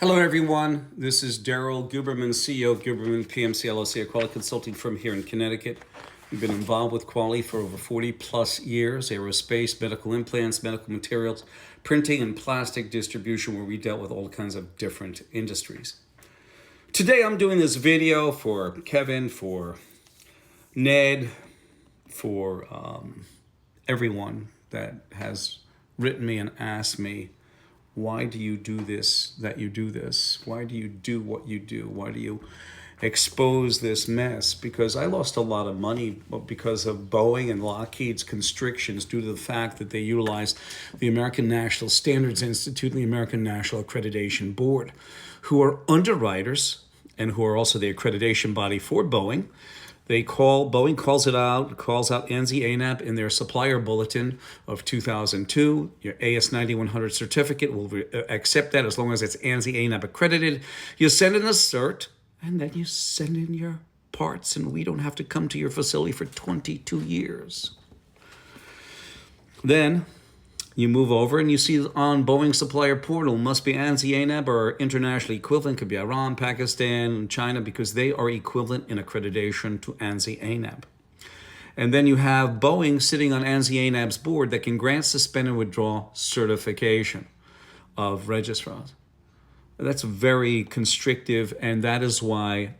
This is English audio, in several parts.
Hello, everyone. This is Daryl Guberman, CEO of Guberman PMC LLC, a quality consulting firm here in Connecticut. We've been involved with quality for over 40 plus years, aerospace, medical implants, medical materials, printing, and plastic distribution, where we dealt with all kinds of different industries. Today, I'm doing this video for Kevin, for Ned, for everyone that has written me and asked me, why do you do this, that you do this? Why do you do what you do? Why do you expose this mess? Because I lost a lot of money because of Boeing and Lockheed's constrictions due to the fact that they utilized the American National Standards Institute and the American National Accreditation Board, who are underwriters and who are also the accreditation body for Boeing. Boeing calls out ANSI/ANAB in their supplier bulletin of 2002. Your AS9100 certificate will accept that as long as it's ANSI/ANAB accredited. You send in the cert, and then you send in your parts, and we don't have to come to your facility for 22 years. Then you move over and you see on Boeing supplier portal must be ANSI/ANAB or internationally equivalent. Could be Iran, Pakistan, China, because they are equivalent in accreditation to ANSI/ANAB. And then you have Boeing sitting on ANSI/ANAB's board that can grant, suspend, and withdraw certification of registrars. That's very constrictive, and that is why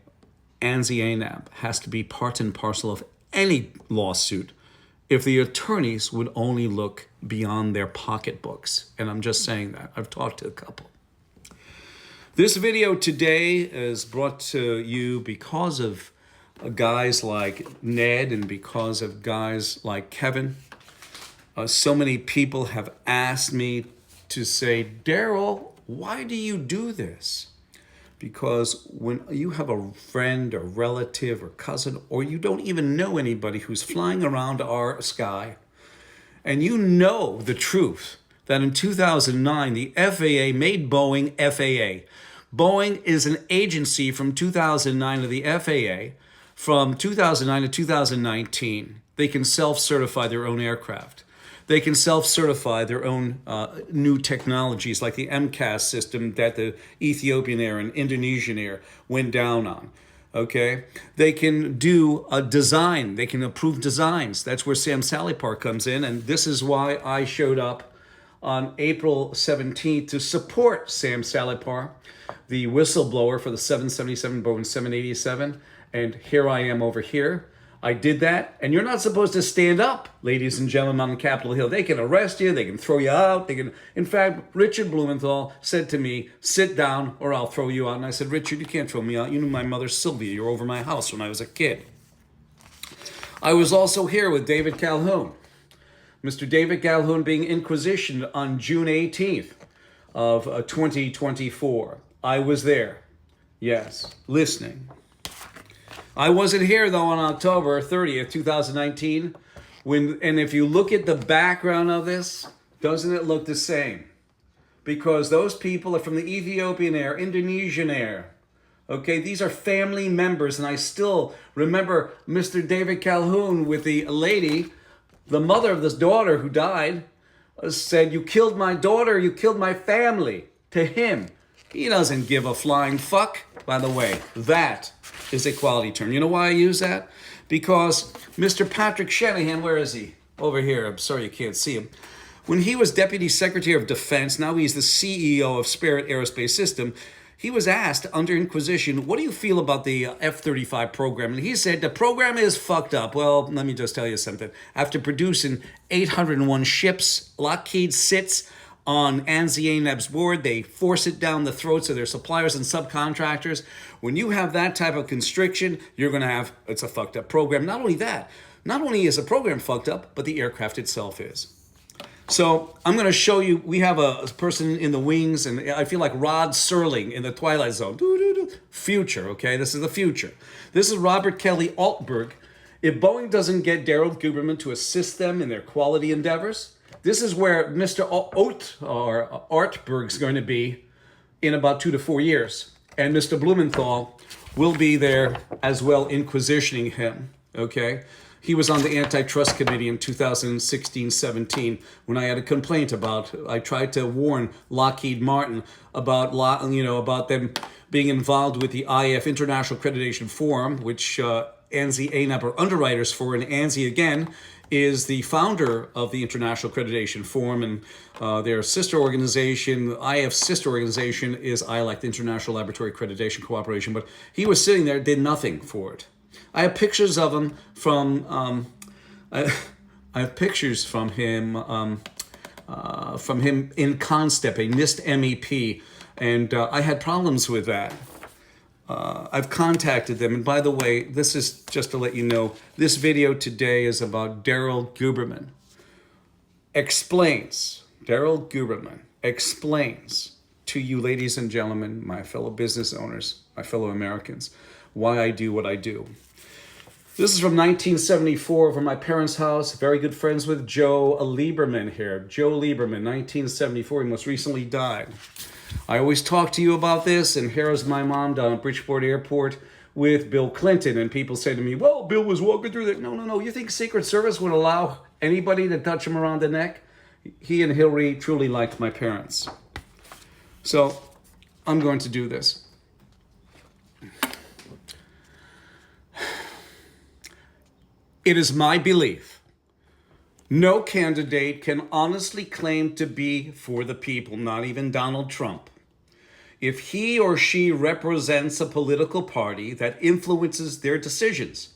ANSI/ANAB has to be part and parcel of any lawsuit if the attorneys would only look beyond their pocketbooks. And I'm just saying that. I've talked to a couple. This video today is brought to you because of guys like Ned and because of guys like Kevin. So many people have asked me to say, Daryl, why do you do this? Because when you have a friend or relative or cousin, or you don't even know anybody who's flying around our sky, and you know the truth that in 2009, the FAA made Boeing FAA. Boeing is an agency from 2009 of the FAA. From 2009 to 2019, they can self-certify their own aircraft. They can self-certify their own new technologies, like the MCAS system that the Ethiopian Air and Indonesian Air went down on. Okay, they can do a design. They can approve designs. That's where Sam Salipar comes in, and this is why I showed up on April 17th to support Sam Salipar, the whistleblower for the 777 Boeing 787. And here I am over here. I did that, and you're not supposed to stand up, ladies and gentlemen, on Capitol Hill. They can arrest you, they can throw you out, in fact, Richard Blumenthal said to me, sit down or I'll throw you out. And I said, Richard, you can't throw me out. You knew my mother, Sylvia. You were over my house when I was a kid. I was also here with David Calhoun. Mr. David Calhoun being inquisitioned on June 18th of 2024. I was there, yes, listening. I wasn't here, though, on October 30th, 2019. And if you look at the background of this, doesn't it look the same? Because those people are from the Ethiopian Air, Indonesian Air. Okay, these are family members. And I still remember Mr. David Calhoun with the lady, the mother of this daughter who died, said, you killed my daughter, you killed my family, to him. He doesn't give a flying fuck. By the way, that is a quality term. You know why I use that? Because Mr. Patrick Shanahan, where is he? Over here. I'm sorry you can't see him. When he was Deputy Secretary of Defense, now he's the CEO of Spirit Aerospace System, he was asked under inquisition, what do you feel about the F-35 program? And he said, the program is fucked up. Well, let me just tell you something. After producing 801 ships, Lockheed sits on ANSI/ANAB's board. They force it down the throats of their suppliers and subcontractors. When you have that type of constriction, you're going to have, it's a fucked up program. Not only that, not only is the program fucked up, but the aircraft itself is. So I'm going to show you, we have a person in the wings, and I feel like Rod Serling in the Twilight Zone. Future, okay? This is the future. This is Robert Kelly Altberg. If Boeing doesn't get Daryl Guberman to assist them in their quality endeavors, this is where Mr. Artberg's going to be in about 2 to 4 years. And Mr. Blumenthal will be there as well, inquisitioning him, okay? He was on the antitrust committee in 2016-17 when I had a complaint about, I tried to warn Lockheed Martin about, about them being involved with the IF International Accreditation Forum, which ANSI ANAB are underwriters for, and ANSI, again, is the founder of the International Accreditation Forum, and their sister organization, IF's sister organization, is ILAC, the International Laboratory Accreditation Cooperation. But he was sitting there, did nothing for it. I have pictures of him from. I have pictures from him in Constep, a NIST MEP, and I had problems with that. I've contacted them, and by the way, this is just to let you know, this video today is about Daryl Guberman. Daryl Guberman explains to you, ladies and gentlemen, my fellow business owners, my fellow Americans, why I do what I do. This is from 1974 from my parents' house. Very good friends with Joe Lieberman here. Joe Lieberman, 1974. He most recently died. I always talk to you about this, and here is my mom down at Bridgeport Airport with Bill Clinton. And people say to me, well, Bill was walking through there. No. You think Secret Service would allow anybody to touch him around the neck? He and Hillary truly liked my parents. So I'm going to do this. It is my belief no candidate can honestly claim to be for the people, not even Donald Trump, if he or she represents a political party that influences their decisions.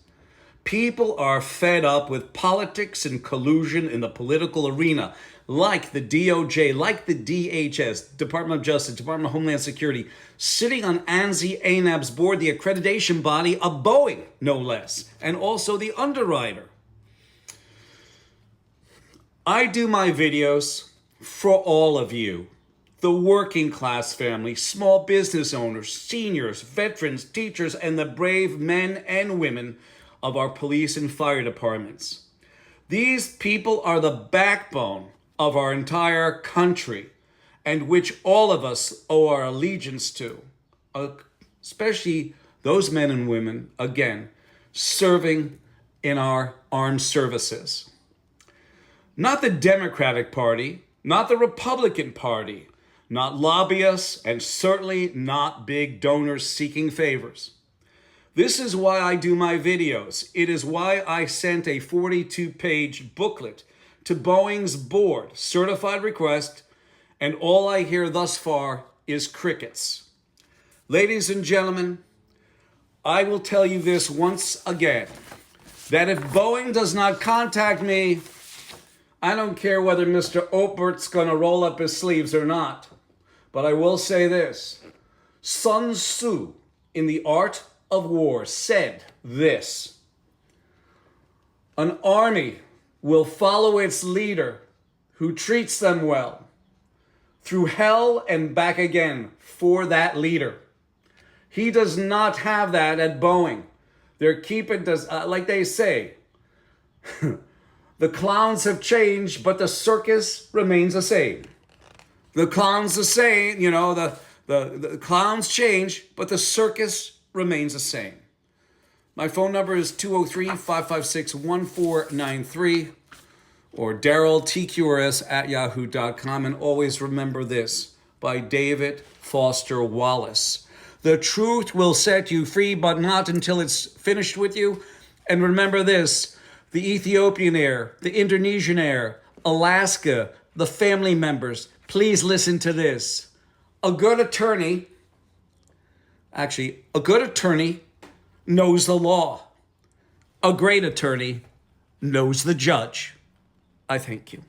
People are fed up with politics and collusion in the political arena, like the DOJ, like the DHS, Department of Justice, Department of Homeland Security, sitting on ANSI ANAB's board, the accreditation body of Boeing, no less, and also the underwriter. I do my videos for all of you, the working class family, small business owners, seniors, veterans, teachers, and the brave men and women of our police and fire departments. These people are the backbone of our entire country, and which all of us owe our allegiance to, especially those men and women, again, serving in our armed services. Not the Democratic Party, not the Republican Party, not lobbyists, and certainly not big donors seeking favors. This is why I do my videos. It is why I sent a 42-page booklet to Boeing's board, certified request, and all I hear thus far is crickets. Ladies and gentlemen, I will tell you this once again, that if Boeing does not contact me, I don't care whether Mr. Opert's going to roll up his sleeves or not. But I will say this. Sun Tzu, in The Art of War, said this: an army will follow its leader who treats them well through hell and back again for that leader. He does not have that at Boeing. They're keeping this, like they say, the clowns have changed, but the circus remains the same. The clowns the same, the clowns change, but the circus remains the same. My phone number is 203-556-1493 or daryltqrs@yahoo.com. And always remember this, by David Foster Wallace: the truth will set you free, but not until it's finished with you. And remember this, the Ethiopian heir, the Indonesian heir, Alaska, the family members, please listen to this. A good attorney knows the law. A great attorney knows the judge. I thank you.